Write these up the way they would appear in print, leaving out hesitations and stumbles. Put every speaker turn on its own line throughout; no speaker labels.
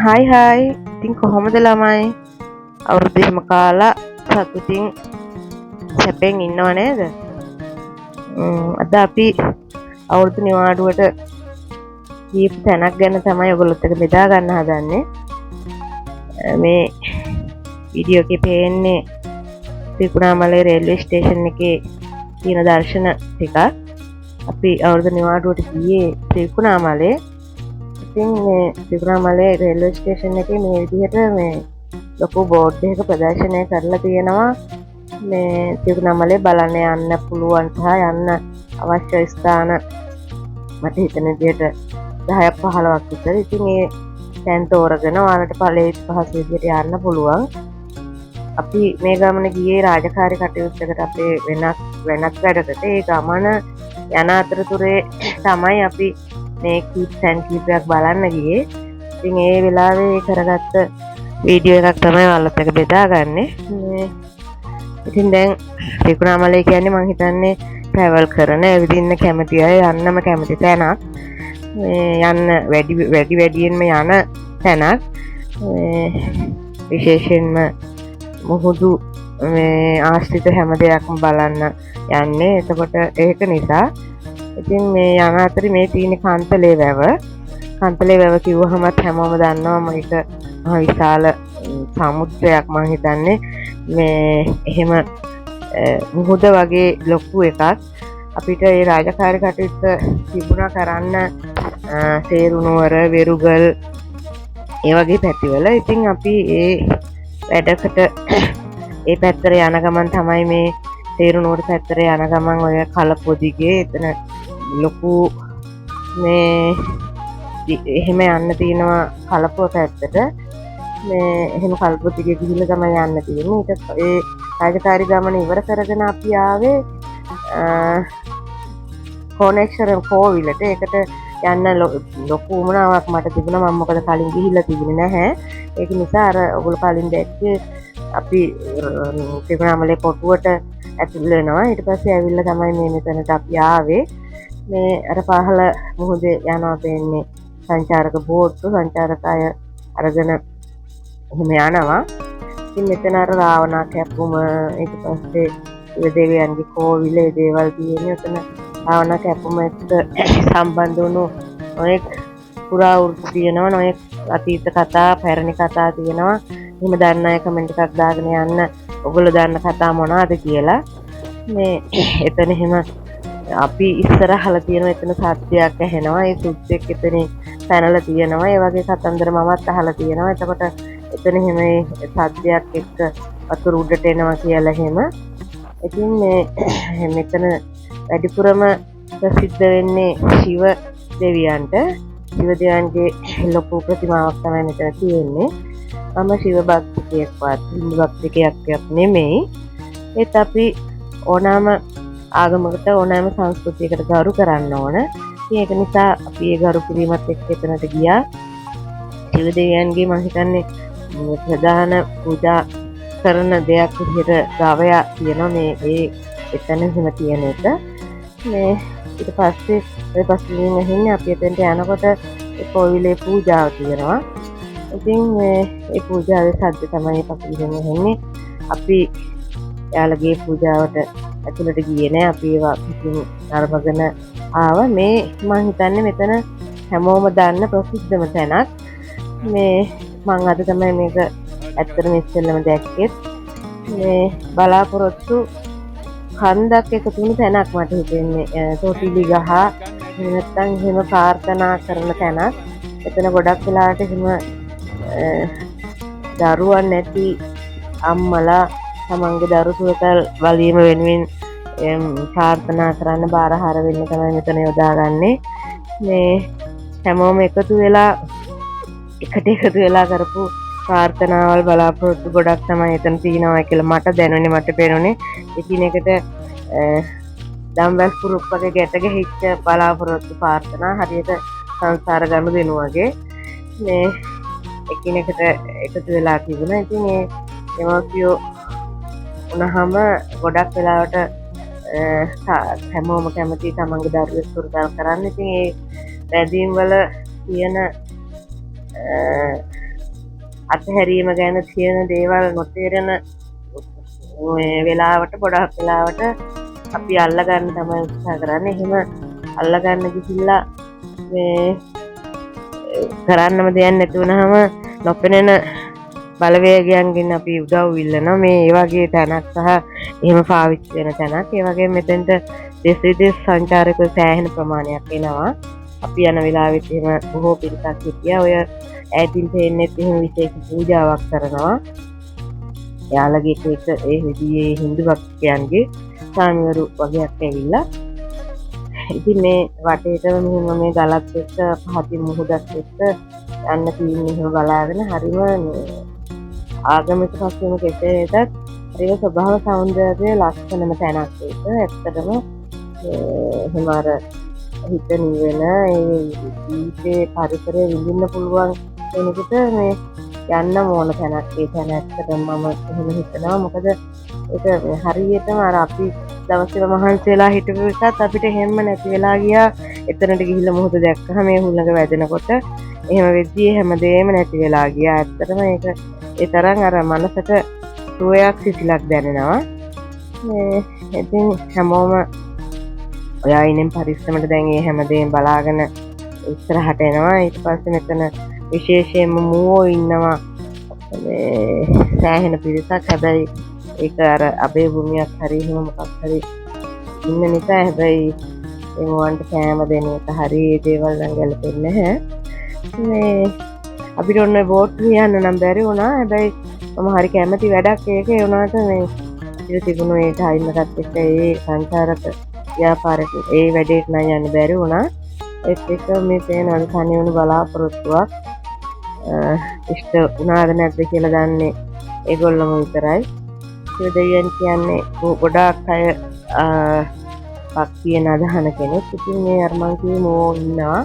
Hi hi ඉතින් කොහොමද ළමයි අවුරුදු එහෙම කාලා සතුටින් සැපෙන් ඉන්නව නේද? අද අපි අවුරුදු නිවාඩුවට කීප තැනක් ගැන තමයි ඔයගොල්ලොත් එක්ක බෙදා ගන්න හදන්නේ. මේ වීඩියෝ එකේ පේන්නේ ත්‍රිකුණාමලය රේල්වේ ස්ටේෂන් එකේ තියෙන දර්ශන ටික. අපි අවුරුදු නිවාඩුවට ගියේ ත්‍රිකුණාමලේ. ඉතින් මේ ත්‍රිකුණාමලය රේල්වේ ස්ටේෂන් එකේ මේ විදිහට මේ ලොකු බෝඩ් එකක ප්‍රදර්ශනය කරලා තියෙනවා. මේ ත්‍රිකුණාමලය බලන්න යන්න පුළුවන් සහ යන්න අවශ්‍ය ස්ථාන මට හිතෙන විදිහට 10ක් 15ක් විතර. ඉතින් මේ තැන් තෝරගෙන ඔයාලට ඵලයේ පහසු විදිහට යන්න පුළුවන්. අපි මේ ගමන ගියේ රාජකාරී කටයුත්තකට අපේ වෙනත් වැඩකට. ඒ ගමන යන අතරතුරේ තමයි අපි මේ තැන් කීපයක් බලන්න ගියේ. ඉතින් ඒ වෙලාවේ කරගත්ත වීඩියෝ එකක් තමයි ඔයාලත් එක්ක බෙදාගන්නේ. ඉතින් දැන් ත්‍රිකුණාමලය කියන්නේ මම හිතන්නේ ට්‍රැවල් කරන ඇවිදින්න කැමති අය යන්නම කැමති තැනක්. යන්න වැඩියෙන්ම යන තැනක්. විශේෂයෙන්ම මුහුදු ආශ්‍රිත හැම දෙයක්ම බලන්න යන්නේ. එතකොට ඒක නිසා ඉතින් මේ යන අතරේ මේ තියෙන කන්තලේ වැව. කන්තලේ වැව කිව්වහමත් හැමෝම දන්නවා මේක මහ විශාල සමුද්‍රයක් මම හිතන්නේ. මේ එහෙම මුහුද වගේ ලොකු එකක්. අපිට ඒ රාජකාරී කටයුත්ත තිබුණා කරන්න සේරුනුවර වෙරුගල් ඒ වගේ පැතිවල. ඉතින් අපි ඒ වැඩකට ඒ පැත්තට යන ගමන් තමයි මේ සේරුනුවර පැත්තට යන ගමන් ඔය කලපොදිගේ එතන ලොකු මේ එහෙම යන්න තියෙනවා කලපුව පැත්තට. මේ එහෙම කලපොදිගේ ගිහිල්ලා තමයි යන්න තියෙන්නේ. ඊට ඒ රාජකාරී ගමන ඉවර කරගෙන අපි ආවේ කොනෙක්ෂන් කෝවිලට. ඒකට යන්න ලොකු උමනාවක් මට තිබුණා. මම මොකද කලින් ගිහිල්ලා තිබුණේ නැහැ. ඒක නිසා අර ඔයගොල්ලෝ කලින් දැක්කේ අපි ත්‍රිකුණාමලේ පොටුවට ඇතුල් වෙනවා. ඊට පස්සේ ඇවිල්ලා තමයි මේ මෙතනට අපි ආවේ. මේ අර පහළ මුහුදේ යනවා පේන්නේ සංචාරක බෝට්ටු. සංචාරක අය අරගෙන එහෙම යනවා. ඉතින් මෙතන අර රාවණා කැපුම ඊට පස්සේ ඒ දෙවියන්ගේ කෝවිල ඒ දේවල් තියෙන්නේ. එතන රාවණා කැපුම එක්ක සම්බන්ධ වුණු ඔය පුරාවෘත්ති තියෙනවා. ඔය අතීත කතා පැරණි කතා තියෙනවා. එහෙම දන්න අය කමෙන්ට් එකක් දාගෙන යන්න ඔයගොල්ලෝ දන්න කතා මොනවද කියලා. මේ එතන එහෙම අපි ඉස්සර අහලා තියෙනවා එතන සත්‍යයක් ඇහෙනවා. ඒ සුද්දෙක් එතන පැනලා තියෙනවා. ඒ වගේ කතන්දර මමත් අහලා තියෙනවා. එතකොට එතන එහෙම සත්‍යයක් එක්ක වතුර උඩට එනවා කියලා එහෙම. ඉතින් මේ මෙතන වැඩිපුරම ප්‍රසිද්ධ වෙන්නේ ශිව දෙවියන්ට. ශිව දෙවියන්ගේ ලොකු ප්‍රතිමාවක් තමයි මෙතන තියෙන්නේ. මම ශිව භක්තිකයෙක්වත් හින්දු භක්තිකයෙක් නෙමෙයි. ඒත් අපි ඕනෑම ආගමකට ඕනෑම සංස්කෘතියකට ගරු කරන්න ඕන. ඒක නිසා අපි ඒ ගරු කිරීමත් එක්ක එතනට ගියා. ශිව දෙවියන්ගේ මම හිතන්නේ ප්‍රධාන පූජා කරන දෙයක් විදිහට ගවයා තියෙනවා. මේ ඒ එතන එහෙම තියෙන එක. මේ ඊට පස්සේ ඔය පස්සේ ඉන්නේ අපි එතනට යනකොට ඒ කෝවිලේ පූජාව තියෙනවා. ඉතින් මේ පූජාවේ සද්ද තමයි පසුබිමින් ඇහෙන්නේ. අපි යාළගේ පූජාවට ඇතුළට ගියේ නෑ. අපි ඒවා පිටින් අරගෙන ආවා. මේ මම හිතන්නේ මෙතන හැමෝම දන්න ප්‍රසිද්ධම තැනක්. මේ මම අද තමයි මේක ඇත්තටම ඉස්සෙල්ලම දැක්කේ. මේ බලාපොරොත්තු කන්දක් එකතු වුණු තැනක් මට හිතෙන්නේ. තොටිලි ගහ නැත්තම් එහෙම ප්‍රාර්ථනා කරන තැනක්. එතන ගොඩක් වෙලාවට එහෙම දරුවන් නැති අම්මලා තමන්ගේ දරු සුවතල් වලීම වෙනුවෙන් ප්‍රාර්ථනා කරන්න බාරහාර වෙන්න තමයි මෙතන යොදාගන්නේ. මේ හැමෝම එකතු වෙලා එකතු වෙලා කරපු ප්‍රාර්ථනාවල් බලාපොරොත්තු ගොඩක් තමයි එතන තියෙනවා කියලා මට දැනුනේ. මට පේනුනේ එකිනෙකට දම්වැල් පුරුක් වගේ ගැට ගැහිච්ච බලාපොරොත්තු ප්‍රාර්ථනා හරියට සංසාර ගනුදෙනු වගේ මේ එකිනෙකට එකතු වෙලා තිබුණා. ඉතින් මේ දෙමව්පියෝ උනහම ගොඩක් වෙලාවට හැමෝම කැමති තමන්ගේ දරුවෙක් සුරතල් කරන්න. ඉතින් ඒ වැදීම් වල තියෙන අත්හැරීම ගැන තියෙන දේවල් නොතේරෙන වෙලාවට ගොඩක් වෙලාවට අපි අල්ලගන්න තමයි උත්සාහ කරන්නේ. එහෙම අල්ලගන්න ගිහිල්ලා මේ කරන්නම දෙයක් නැති වුනහම නොපෙනෙන බලවේගයන්ගෙන් අපි උදව් ඉල්ලනවා. මේ ඒ වගේ තැනක් සහ එහෙම පාවිච්චි වෙන තැනක්. ඒ වගේම මෙතෙන්ට දෙස් විදෙස් සංචාරකයෝ සෑහෙන ප්‍රමාණයක් එනවා. අපි යන වෙලාවෙත් එහෙම බොහෝ පිරිසක් හිටියා. ඔය ඈතින් පේන්නෙත් එහෙම විශේෂ පූජාවක් කරනවා. යාළගේ එක ඒ විදිහේ හින්දු භක්තයන්ගේ සාමිවරු වගේක් ඇවිල්ලා. ඉතින් මේ වටේටම මෙහෙම මේ ගලත් එක්ක පහතින් මුහුදක් එක්ක යන්න තියෙන එහෙම බලාගෙන හරිම ආගමික පස්සෙම කෙසේ වෙතත් හරිම ස්වභාව සෞන්දර්යය ලස්සනම තැනක් ඒක. ඇත්තටම එහෙම අර හිත නිවෙන ඒ ජීවිතේ පරිසරය විඳින්න පුළුවන් කෙනෙකුට මේ යන්න ඕන තැනක්. ඒ තැන ඇත්තටම මම එහෙම හිතනවා. මොකද ඒක හරියටම අර අපි දවසේම මහන්සි වෙලා හිටපු එකත් අපිට හැම්ම නැති වෙලා ගියා. එතනට ගිහිල්ලා මොහොත දැක්කම මේ හුළඟ වැදෙනකොට එහෙම වෙද්දී හැමදේම නැති වෙලා ගියා. ඇත්තටම ඒක ඒ තරම් අර මනසට සුවයක් සිසිලක් දැනෙනවා. ඉතින් හැමෝම ඔය අයිනෙන් පරිස්සමට දැන් මේ හැමදේම බලාගෙන ඉස්සරහට එනවා. ඊට පස්සේ මෙතන විශේෂයෙන්ම මූවෝ ඉන්නවා මේ සෑහෙන පිරිසක්. හැබැයි ඒක අර අබේ භූමියක් හරි එහෙම මොකක් හරි ඉන්න නිසා හැබැයි ඒ මොවන්ට කෑම දෙන එක හරි ඒ දේවල් නම් ගැලපෙන්නේ නැහැ. මේ අපිට ඔන්න බෝට් යන්න නම් බැරි වුණා. හැබැයි මම හරි කැමති වැඩක් ඒක. ඒ වුණාට මේ අපිට තිබුණු ඒ ටයිම් එකත් එක්ක ඒ සංචාරක ව්‍යාපාරක ඒ වැඩේට නම් යන්න බැරි වුණා. ඒත් එක්ක මේ තේන අනිසානේ වුණු බලාපොරොත්තුවක් ඉෂ්ට වුණාද නැද්ද කියලා දන්නේ ඒගොල්ලම විතරයි. ඒ දෙවියන් කියන්නේ ගොඩාක් අය භක්තියෙන් අදහන කෙනෙක්. ඉතින් මේ අර මං කිව්වේ මෝ ඉන්නවා.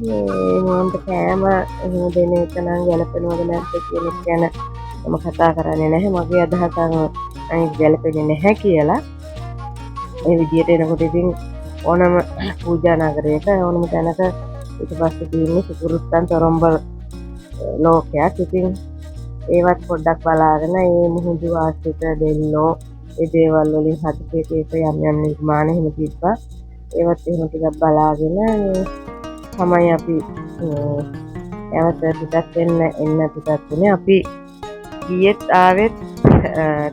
මේ මොන්ට කෑම එහෙම දෙන එක නම් ගැලපෙනවද නැද්ද කියන එක ගැන මම කතා කරන්නේ නැහැ. මගේ අදහස අනිත් ගැලපෙන්නේ නැහැ කියලා. ඒ විදිහට එනකොට ඉතින් ඕනම පූජා නගරයක ඕනම තැනක ඊට පස්සේ තියෙන්නේ සුපුරුත්තන් තොරම්බල් ලෝකයක්. ඉතින් ඒවත් පොඩ්ඩක් බලාගෙන මේ මුහුදු ආශ්‍රිත දෙල්ලෝ ඒ දේවල් වලින් හදපේක යම් යම් නිර්මාණ එහෙම තිබ්බා. ඒවත් එහෙම ටිකක් බලාගෙන තමයි අපි නැවත පිටත් එන්න පිටත් වුණේ. අපි ගියෙත් ආවෙත්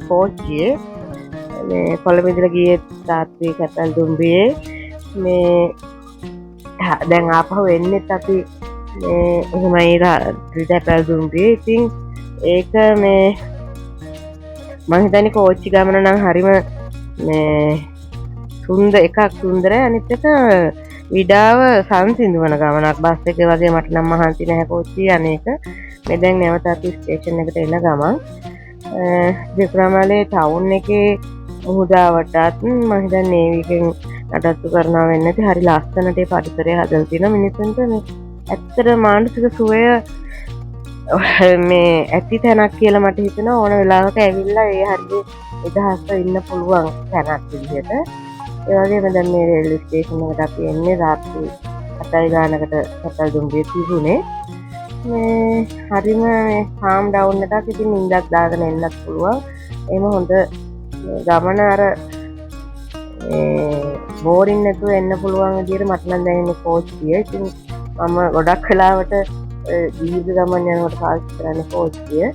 කෝච්චියේ මේ කොළඹ ඉඳලා ගියෙත් රාත්‍රී කැපල් දුම්රියේ. මේ දැන් ආපහු එන්නෙත් අපි මේ එහෙමයි රාත්‍රී කැපල් දුම්රියේ. ඉතින් ඒක මේ මම හිතන්නේ කෝච්චි ගමන නම් හරිම මේ සුන්දරයි. අනිත් එක විඩාව සංසිඳුවන ගමනක්. බස් එක වගේ මට නම් මහන්සි නැහැ කෝච්චිය අනේක. මේ දැන් නැවත අපි ස්ටේෂන් එකට එන ගමන් වික්‍රමලේ ටවුන් එකේ මුහුදාවටත් මම හිතන්නේ නේවිගෙන් නඩත්තු කරනවා වෙන්නේ නැති හරි ලස්සනට ඒ පරිසරය හදලා තියෙනවා. මිනිස්සුන්ට මේ ඇත්තට මානසික සුවය මේ ඇති තැනක් කියලා මට හිතෙනවා. ඕන වෙලාවක ඇවිල්ලා ඒ හරිය නිදහස්ව ඉන්න පුළුවන් තැනක් විදිහට. ඒ වගේම දැන් මේ රේල්වේ ස්ටේෂන් එකට අපි එන්නේ රාත්‍රී 7 ගානකට කැපල් දුම්රිය තිබුණේ. මේ හරිම කාම් ඩවුන් එකක්. ඉතින් නිින්දක් දාගෙන එන්නත් පුළුවන්. එහෙම හොඳ ගමන අර බෝරින් නැතුව එන්න පුළුවන් විදිහට මට නම් දැනෙන්නේ කෝච්චිය. ඉතින් මම ගොඩක් වෙලාවට දීර්ඝ ගමන් යනකොට පාවිච්චි කරන්නේ කෝච්චිය.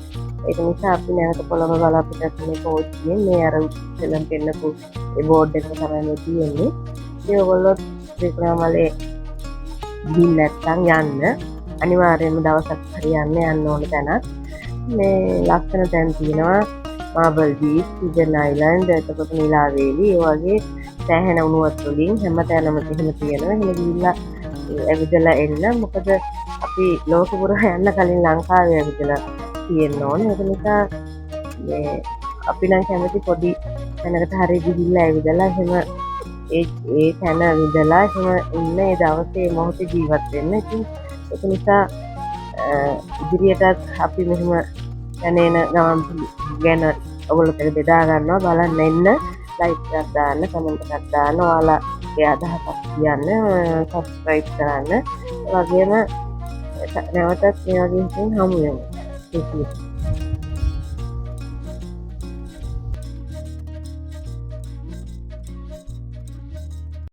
ඒක නිසා අපි නැවත කොළඹ බලාපොරොත්තු වෙන කෝච්චියෙන් මේ අර ඉස්සෙල්ලම පෙන්නපු ඒ බෝඩ් එක තමයි මේ තියෙන්නේ. ඒ ඔයගොල්ලෝ වික්‍රමලේ ගිහින් නැත්තම් යන්න අනිවාර්යයෙන්ම දවසක් හරි යන්න ඕන තැනක්. මේ ලස්සන තැන් තියෙනවා. මාබල් බීච්, සිඩන් අයිලන්ඩ්, එතකොට නිලාවේලි, ඒ වගේ සෑහෙන උණුවත් වලින් හැම තැනම එහෙම තියෙනවා. එහෙම ගිහිල්ලා ඇවිදලා එන්න. මොකද අපි ලෝක පුරා යන්න කලින් ලංකාවේ ඇවිදලා තියෙන්න ඕනේ. ඒක නිසා මේ අපි නම් කැමති පොඩි තැනකට හරි ගිහිල්ලා ඇවිදලා එහෙම ඒ තැන විදලා එහෙම ඉන්න ඒ දවසේ මොහොතේ ජීවත් වෙන්න. ඉතින් ඒක නිසා ඉදිරියටත් අපි මෙහෙම යන්නේන ගමන් ගැන ඔයගොල්ලොත් එක්ක බෙදා ගන්නවා. බලන්න එන්න, ලයික් එකක් දාන්න, කමෙන්ට් එකක් දාන්න, ඔයාලගේ අදහසක් කියන්න, සබ්ස්ක්‍රයිබ් කරන්න. ඒ වගේම නැවතත් මේ වගේ එකකින් හමු වෙමු. කිව්වේ.